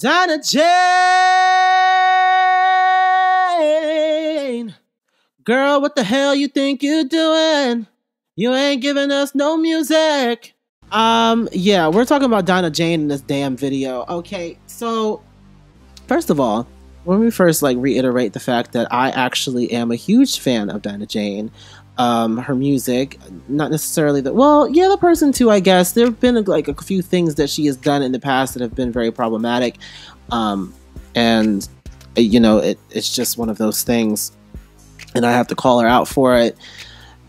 Dinah Jane, girl, what the hell you think you doing? You ain't giving us no music. Yeah, we're talking about Dinah Jane in this damn video. Okay, so first of all, let me first reiterate the fact that I actually am a huge fan of Dinah Jane. Her music, not necessarily the person too, I guess. There have been a few things that she has done in the past that have been very problematic. And you know, it's just one of those things, and I have to call her out for it.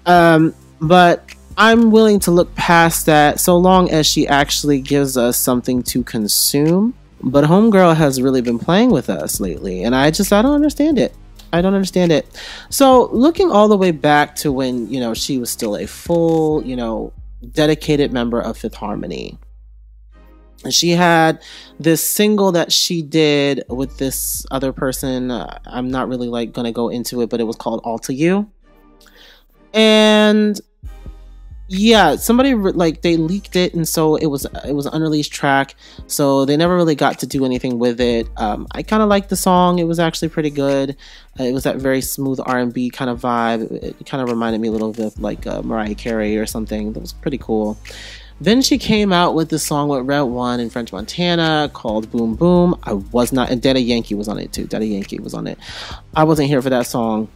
But I'm willing to look past that so long as she actually gives us something to consume. But Homegirl has really been playing with us lately, and I don't understand it. I don't understand it. So looking all the way back to when, you know, she was still a full, you know, dedicated member of Fifth Harmony. She had this single that she did with this other person. I'm not really going to go into it, but it was called All To You. And yeah, somebody they leaked it, and so it was an unreleased track, so they never really got to do anything with it. I kind of liked the song. It was actually pretty good. It was that very smooth R&B kind of vibe. It kind of reminded me a little bit of Mariah Carey or something. That was pretty cool. Then she came out with the song with Red One and French Montana called Boom Boom. I was not, and Daddy Yankee was on it too. Daddy Yankee was on it. I wasn't here for that song.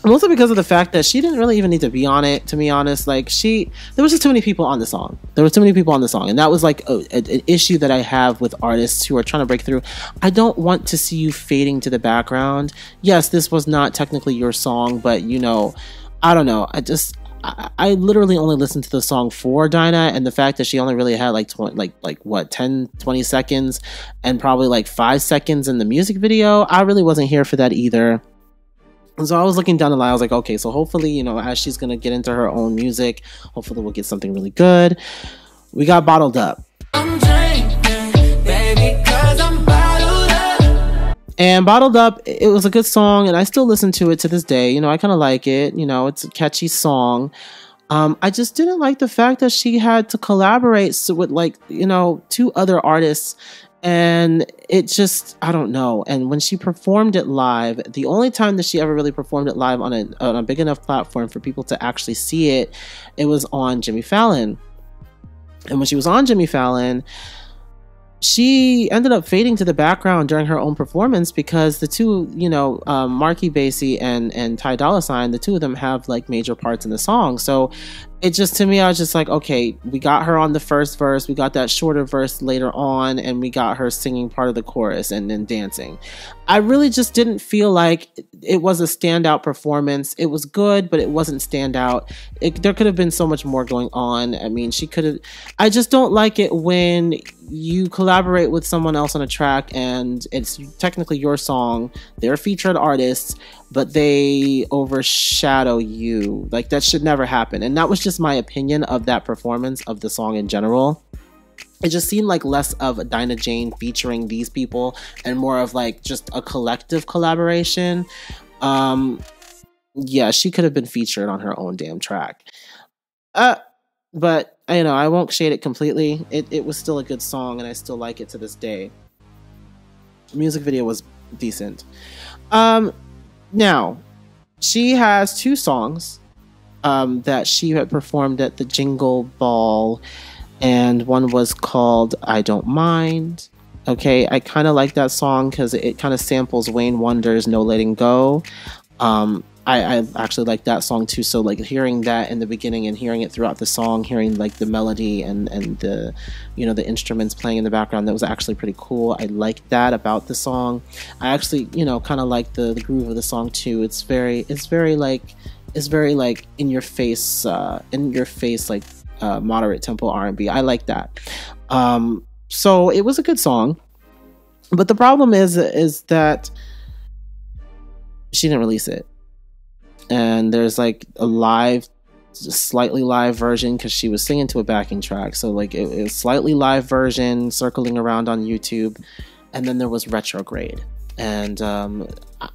Mostly because of the fact that she didn't really even need to be on it, to be honest. There was just too many people on the song. There were too many people on the song. And that was an issue that I have with artists who are trying to break through. I don't want to see you fading to the background. Yes, this was not technically your song, but you know, I don't know. I literally only listened to the song for Dinah, and the fact that she only really had 10, 20 seconds and probably 5 seconds in the music video. I really wasn't here for that either. So I was looking down the line. I was like, okay, so hopefully, you know, as she's going to get into her own music, hopefully we'll get something really good. We got Bottled Up. I'm drinking, baby, 'cause I'm bottled up. And Bottled Up, it was a good song, and I still listen to it to this day. You know, I kind of like it. You know, it's a catchy song. I just didn't like the fact that she had to collaborate with, you know, 2 other artists. And it just, I don't know. And when she performed it live, the only time that she ever really performed it live on a big enough platform for people to actually see it, it was on Jimmy Fallon. And when she was on Jimmy Fallon, she ended up fading to the background during her own performance because the two, you know, Marky Basie and Ty Dolla $ign, the two of them have major parts in the song. So it just, to me, I was just like, okay, we got her on the first verse, we got that shorter verse later on, and we got her singing part of the chorus and then dancing. I really just didn't feel like it was a standout performance. It was good, but it wasn't standout. There could have been so much more going on. I mean, she could have, I just don't like it when you collaborate with someone else on a track and it's technically your song, they're featured artists, but they overshadow you. That should never happen. And that was just my opinion of that performance of the song in general. It just seemed like less of a Dinah Jane featuring these people and more of just a collective collaboration. Yeah, she could have been featured on her own damn track. But you know, I won't shade it completely. It was still a good song, and I still like it to this day. The music video was decent. Now, she has 2 songs that she had performed at the Jingle Ball, and one was called I Don't Mind. Okay, I kind of like that song because it kind of samples Wayne Wonder's No Letting Go. I actually like that song too, so hearing that in the beginning and hearing it throughout the song, hearing the melody and the, you know, the instruments playing in the background, that was actually pretty cool. I like that about the song. I actually, you know, kind of like the groove of the song too. It's very in your face moderate tempo R&B. I like that. So it was a good song, but the problem is that she didn't release it. And there's a slightly live version because she was singing to a backing track. So it was slightly live version circling around on YouTube. And then there was Retrograde. And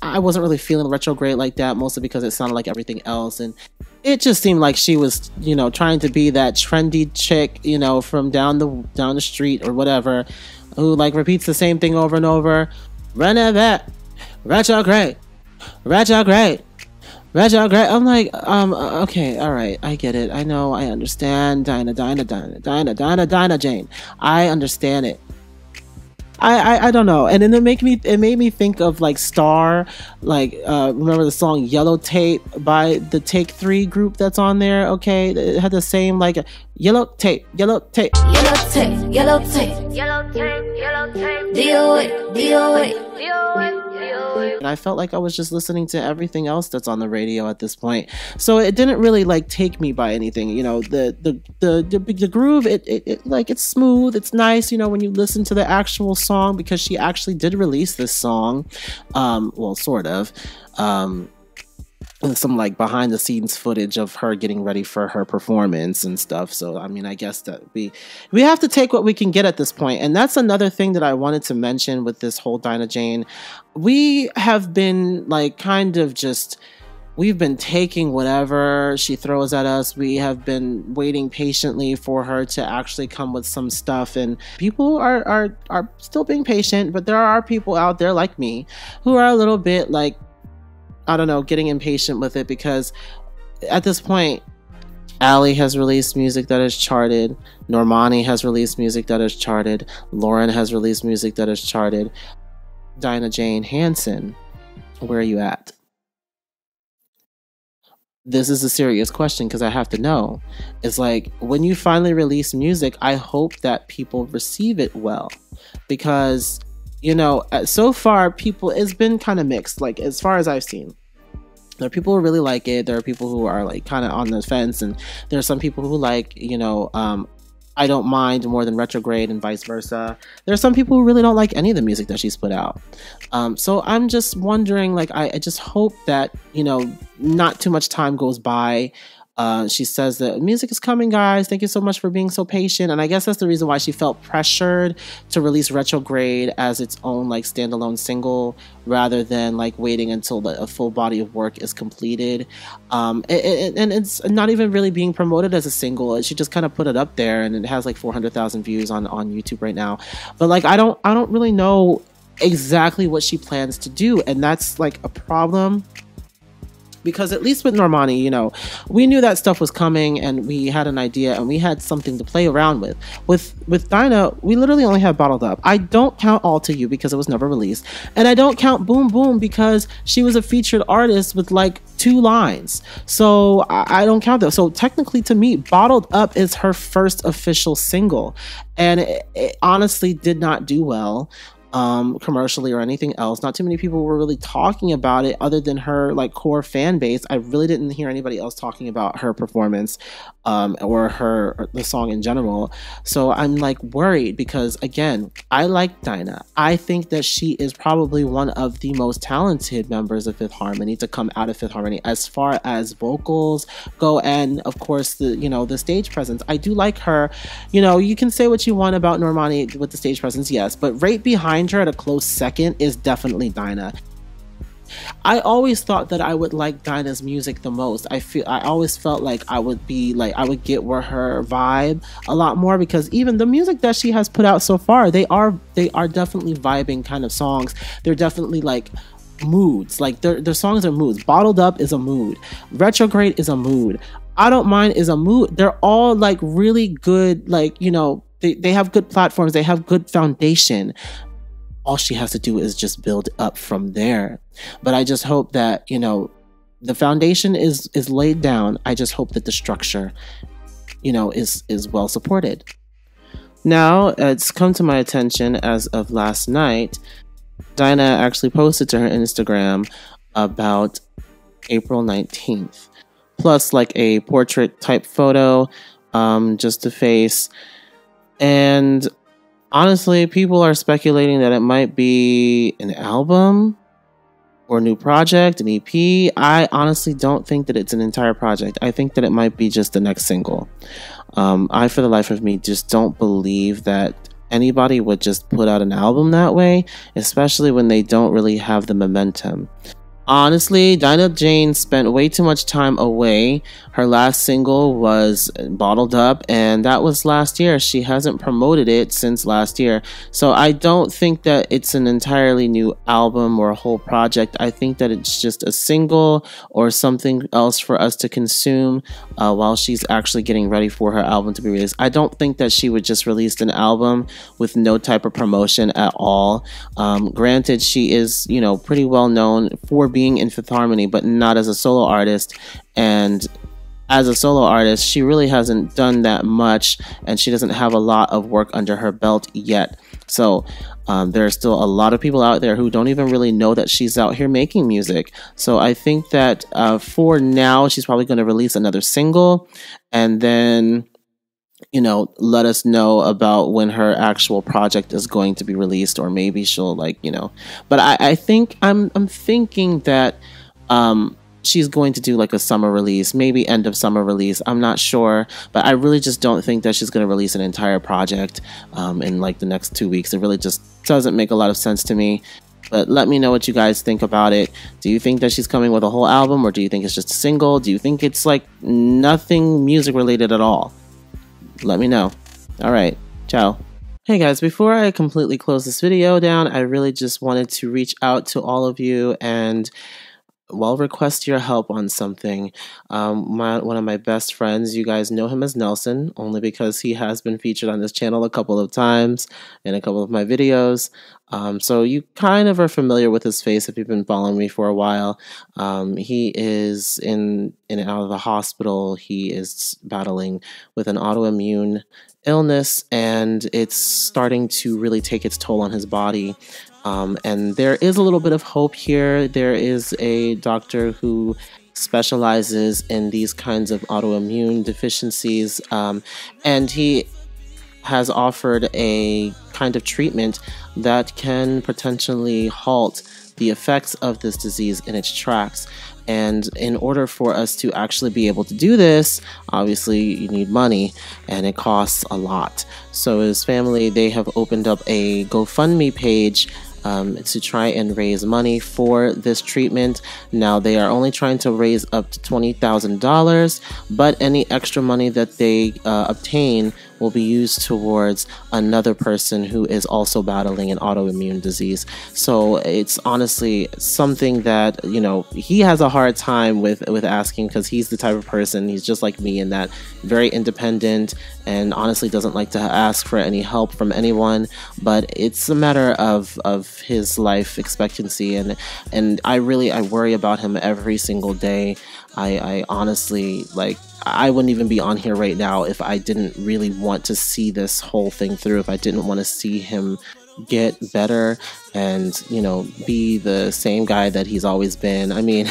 I wasn't really feeling Retrograde like that, mostly because it sounded like everything else. And it just seemed like she was, you know, trying to be that trendy chick, you know, from down the street or whatever. who like repeats the same thing over and over. Renovate, retrograde, retrograde, retrograde. I'm like, okay, all right, I get it. I know, I understand. Dinah, Jane. I understand it. I don't know, and then it made me think of like Star, like remember the song Yellow Tape by the Take 3 group that's on there. Okay, it had the same like yellow tape, yellow tape, yellow tape, yellow tape, yellow tape, yellow tape, DOA. And I felt like I was just listening to everything else that's on the radio at this point, so it didn't really like take me by anything. You know, the groove, it like it's smooth, it's nice. You know, when you listen to the actual song, because she actually did release this song, well, sort of. Some like behind the scenes footage of her getting ready for her performance and stuff. So I mean, I guess that we have to take what we can get at this point. And that's another thing that I wanted to mention with this whole Dinah Jane. We have been like kind of just, we've been taking whatever she throws at us. We have been waiting patiently for her to actually come with some stuff, and people are still being patient, but there are people out there like me who are a little bit like, I don't know, getting impatient with it, because at this point, Allie has released music that is charted. Normani has released music that is charted. Lauren has released music that is charted. Dinah Jane Hansen, where are you at? This is a serious question, because I have to know. It's like, when you finally release music, I hope that people receive it well, because you know, so far, it's been kind of mixed, like, as far as I've seen. There are people who really like it. There are people who are, like, kind of on the fence. And there are some people who like, you know, I Don't Mind more than Retrograde and vice versa. There are some people who really don't like any of the music that she's put out. So I'm just wondering, like, I just hope that, you know, not too much time goes by. She says that music is coming, guys. Thank you so much for being so patient. And I guess that's the reason why she felt pressured to release Retrograde as its own like standalone single, rather than like waiting until a full body of work is completed. And it's not even really being promoted as a single. She just kind of put it up there, and it has like 400,000 views on YouTube right now. But like, I don't really know exactly what she plans to do, and that's like a problem. Because at least with Normani, you know, we knew that stuff was coming, and we had an idea, and we had something to play around with. With Dinah, we literally only have Bottled Up. I don't count All To You because it was never released. And I don't count Boom Boom because she was a featured artist with like 2 lines. So I don't count that. So technically, to me, Bottled Up is her first official single. And it honestly did not do well. Commercially or anything else. Not too many people were really talking about it other than her like core fan base. I really didn't hear anybody else talking about her performance or the song in general. So I'm like worried, because again, I like Dinah. I think that she is probably one of the most talented members of Fifth Harmony to come out of Fifth Harmony as far as vocals go, and of course the stage presence. I do like her. You know, you can say what you want about Normani with the stage presence, yes, but right behind her at a close second is definitely Dinah. I always thought that I would like Dinah's music the most. I always felt like I would get with her vibe a lot more, because even the music that she has put out so far, they are definitely vibing kind of songs. They're definitely like moods. Like their songs are moods. Bottled Up is a mood. Retrograde is a mood. I Don't Mind is a mood. They're all like really good, like, you know, they have good platforms, they have good foundation. All she has to do is just build up from there. But I just hope that, you know, the foundation is laid down. I just hope that the structure, you know, is well supported. Now, it's come to my attention as of last night, Dinah actually posted to her Instagram about April 19th. Plus like a portrait type photo, just a face. And honestly, people are speculating that it might be an album or a new project, an EP. I honestly don't think that it's an entire project. I think that it might be just the next single. I, for the life of me, just don't believe that anybody would just put out an album that way, especially when they don't really have the momentum. Honestly, Dinah Jane spent way too much time away. Her last single was Bottled Up, and that was last year. She hasn't promoted it since last year. So I don't think that it's an entirely new album or a whole project. I think that it's just a single or something else for us to consume while she's actually getting ready for her album to be released. I don't think that she would just release an album with no type of promotion at all. Granted, she is, you know, pretty well known for being in Fifth Harmony, but not as a solo artist. And as a solo artist, she really hasn't done that much, and she doesn't have a lot of work under her belt yet. So there are still a lot of people out there who don't even really know that she's out here making music. So I think that for now, she's probably going to release another single, and then, you know, let us know about when her actual project is going to be released, or maybe she'll, like, you know. But I think I'm thinking that she's going to do like a summer release, maybe end of summer release. I'm not sure, but I really just don't think that she's going to release an entire project in like the next 2 weeks. It really just doesn't make a lot of sense to me. But let me know what you guys think about it. Do you think that she's coming with a whole album, or do you think it's just a single? Do you think it's like nothing music related at all? Let me know. All right, ciao. Hey guys, before I completely close this video down, I really just wanted to reach out to all of you and, well, request your help on something. One of my best friends, you guys know him as Nelson, only because he has been featured on this channel a couple of times in a couple of my videos. So you kind of are familiar with his face if you've been following me for a while. He is in and out of the hospital. He is battling with an autoimmune illness, and it's starting to really take its toll on his body. And there is a little bit of hope here. There is a doctor who specializes in these kinds of autoimmune deficiencies, and he has offered a kind of treatment that can potentially halt the effects of this disease in its tracks. And in order for us to actually be able to do this, obviously you need money, and it costs a lot. So his family, they have opened up a GoFundMe page to try and raise money for this treatment. Now, they are only trying to raise up to $20,000, but any extra money that they obtain will be used towards another person who is also battling an autoimmune disease. So it's honestly something that, you know, he has a hard time with asking, because he's the type of person, he's just like me in that, very independent, and honestly doesn't like to ask for any help from anyone. But it's a matter of his life expectancy, and I worry about him every single day. I honestly, like, I wouldn't even be on here right now if I didn't really want to see this whole thing through, if I didn't want to see him get better and, you know, be the same guy that he's always been. I mean,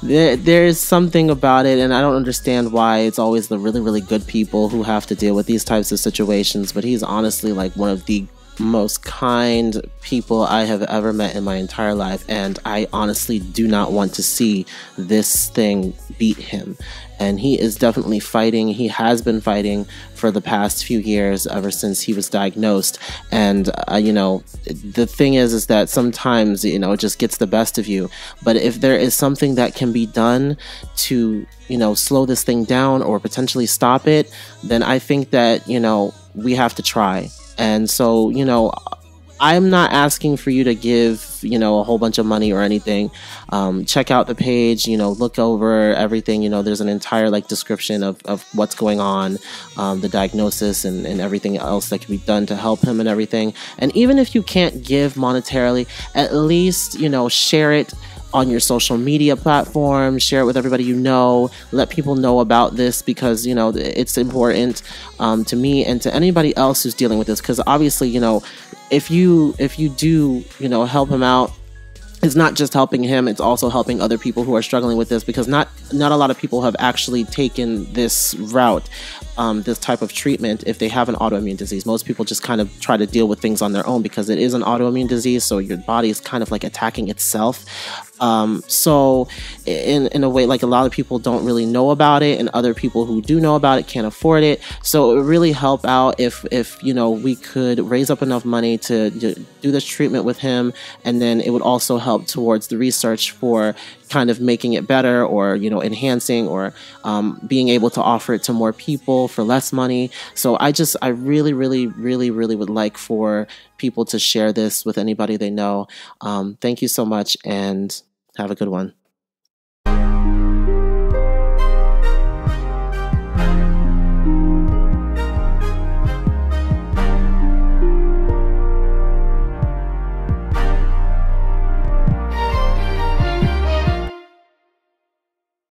there's something about it, and I don't understand why it's always the really, really good people who have to deal with these types of situations, but he's honestly like one of the most kind people I have ever met in my entire life, and I honestly do not want to see this thing beat him. And he is definitely fighting. He has been fighting for the past few years, ever since he was diagnosed. And you know, the thing is that sometimes, you know, it just gets the best of you. But if there is something that can be done to, you know, slow this thing down or potentially stop it, then I think that, you know, we have to try. And so, you know, I'm not asking for you to give, you know, a whole bunch of money or anything. Check out the page, you know, look over everything. You know, there's an entire like description of what's going on, the diagnosis and everything else that can be done to help him and everything. And even if you can't give monetarily, at least, you know, share it on your social media platform, share it with everybody you know, let people know about this, because, you know, it's important to me and to anybody else who's dealing with this, because obviously, you know, if you do, you know, help him out, it's not just helping him, it's also helping other people who are struggling with this, because not a lot of people have actually taken this route, this type of treatment, if they have an autoimmune disease. Most people just kind of try to deal with things on their own, because it is an autoimmune disease, so your body is kind of like attacking itself. So in a way, like, a lot of people don't really know about it, and other people who do know about it can't afford it. So it would really help out if you know, we could raise up enough money to do this treatment with him, and then it would also help towards the research for kind of making it better, or enhancing, or being able to offer it to more people for less money. So I really, really, really, really would like for people to share this with anybody they know. Thank you so much, and have a good one.